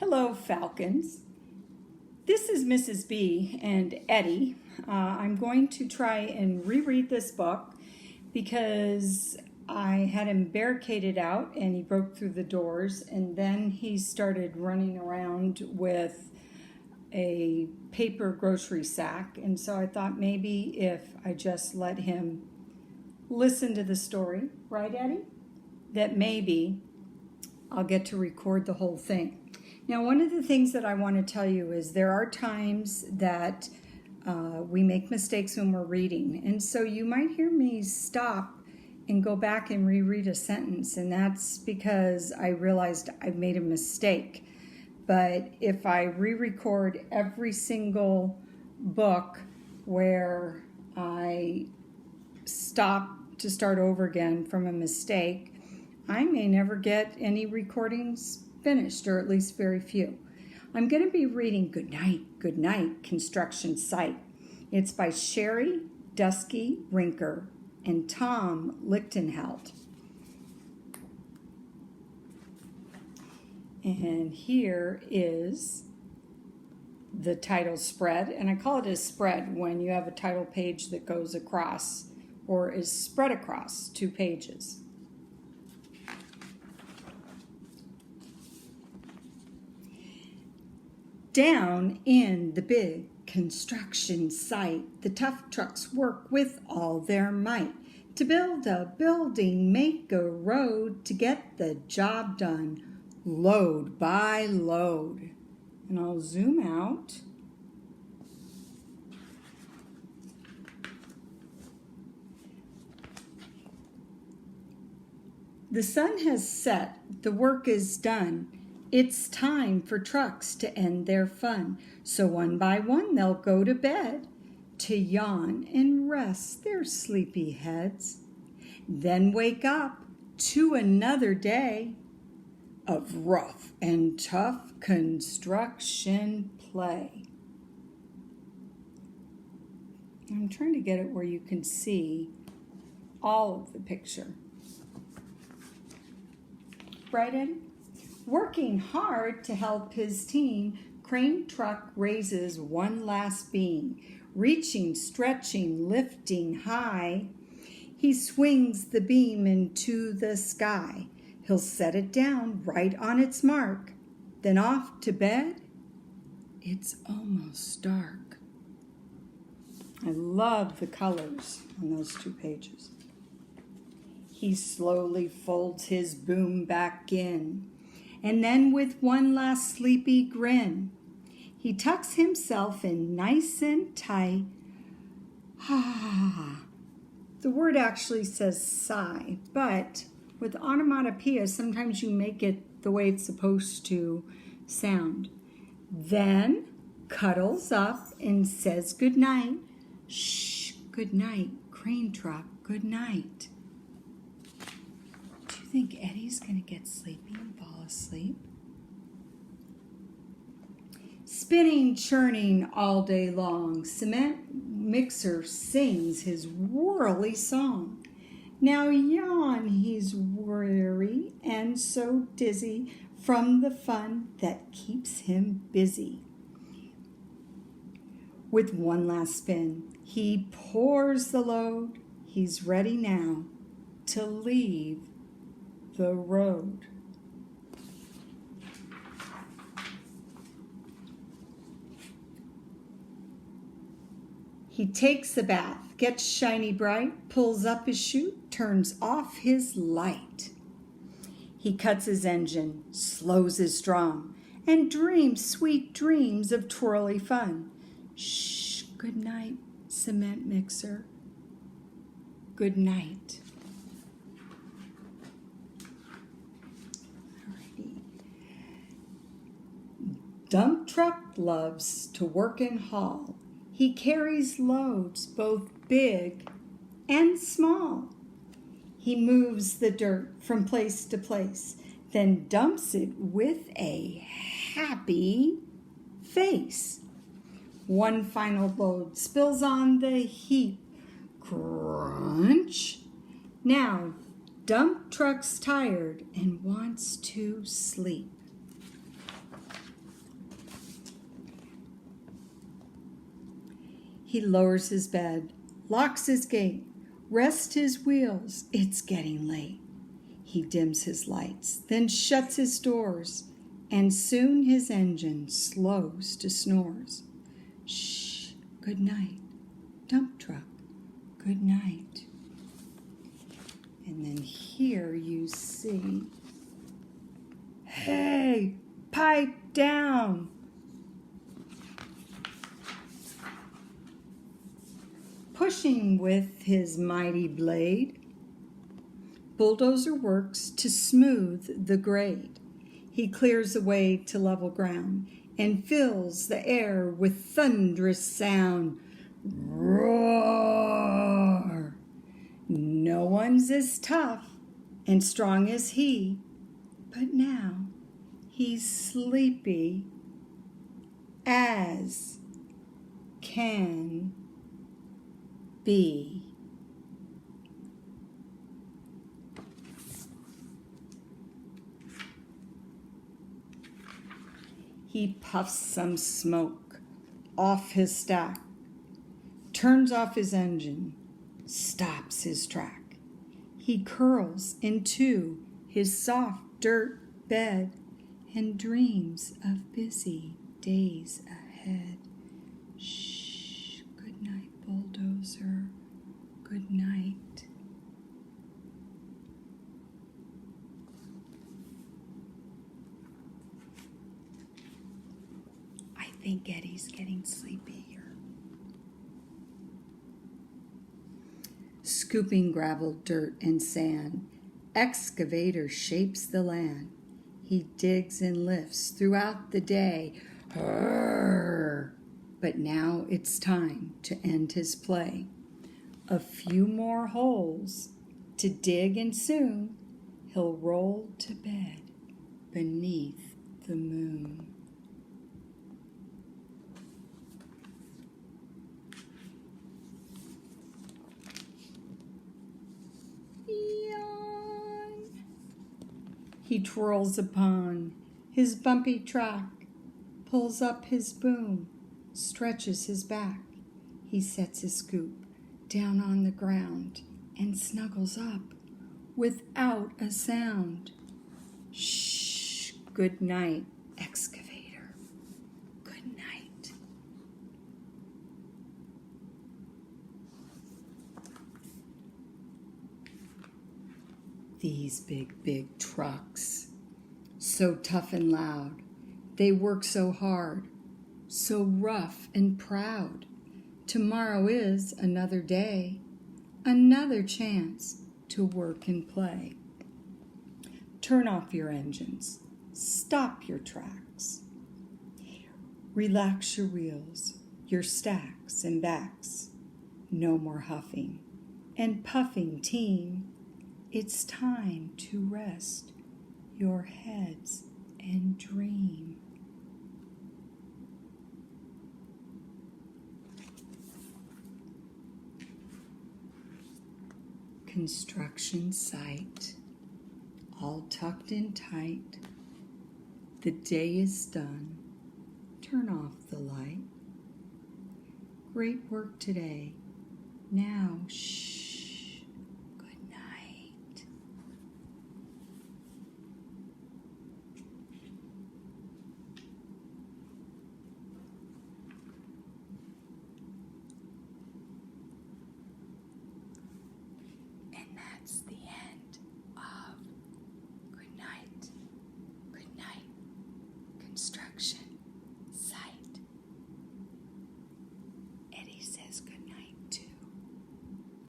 Hello, Falcons. This is Mrs. B and Eddie. I'm going to try and reread this book because I had him barricaded out and he broke through the doors, and then he started running around with a paper grocery sack. And so I thought maybe if I just let him listen to the story, right, Eddie? That maybe I'll get to record the whole thing. Now, one of the things that I want to tell you is there are times that we make mistakes when we're reading. And so you might hear me stop and go back and reread a sentence. And that's because I realized I made a mistake. But if I re-record every single book where I stop to start over again from a mistake, I may never get any recordings finished, or at least very few. I'm going to be reading Goodnight, Construction Site. It's by Sherry Dusky Rinker and Tom Lichtenheld. And here is the title spread, and I call it a spread when you have a title page that goes across or is spread across two pages. Down in the big construction site, the tough trucks work with all their might to build a building, make a road, to get the job done, load by load. And I'll zoom out. The sun has set, the work is done. It's time for trucks to end their fun. So one by one they'll go to bed to yawn and rest their sleepy heads. Then wake up to another day of rough and tough construction play. I'm trying to get it where you can see all of the picture. Right, Eddie? Working hard to help his team, crane truck raises one last beam. Reaching, stretching, lifting high, he swings the beam into the sky. He'll set it down right on its mark, then off to bed. It's almost dark. I love the colors on those two pages. He slowly folds his boom back in, and then with one last sleepy grin, he tucks himself in nice and tight. Ah, the word actually says sigh, but with onomatopoeia, sometimes you make it the way it's supposed to sound. Then cuddles up and says goodnight. Shh, good night, crane truck, good night. Do you think Eddie's going to get sleepy and fall asleep? Spinning, churning all day long, cement mixer sings his whirly song. Now yawn, he's weary and so dizzy from the fun that keeps him busy. With one last spin, he pours the load. He's ready now to leave the road. He takes a bath, gets shiny bright, pulls up his chute, turns off his light. He cuts his engine, slows his drum, and dreams sweet dreams of twirly fun. Shh, good night, cement mixer. Good night. Dump truck loves to work and haul. He carries loads both big and small. He moves the dirt from place to place, then dumps it with a happy face. One final load spills on the heap. Crunch. Now, dump truck's tired and wants to sleep. He lowers his bed, locks his gate, rests his wheels. It's getting late. He dims his lights, then shuts his doors, and soon his engine slows to snores. Shh, good night, dump truck, good night. And then here you see, hey, pipe down. Pushing with his mighty blade, bulldozer works to smooth the grade. He clears the way to level ground and fills the air with thunderous sound. Roar! No one's as tough and strong as he, but now he's sleepy as can be. He puffs some smoke off his stack, turns off his engine, stops his track. He curls into his soft dirt bed and dreams of busy days ahead. Shh, good night, bulldozer, good night. I think Eddie's getting sleepy here. Scooping gravel, dirt, and sand, excavator shapes the land. He digs and lifts throughout the day. Arr! But now it's time to end his play. A few more holes to dig and soon he'll roll to bed beneath the moon. Yawn. He twirls upon his bumpy track, pulls up his boom, stretches his back. He sets his scoop down on the ground and snuggles up without a sound. Shh, good night, excavator, good night. These big trucks, so tough and loud, they work so hard, so rough and proud. Tomorrow is another day, another chance to work and play. Turn off your engines, stop your tracks, relax your wheels, your stacks and backs. No more huffing and puffing, team. It's time to rest your heads and dream. Construction site, all tucked in tight. The day is done. Turn off the light. Great work today. Now, shh.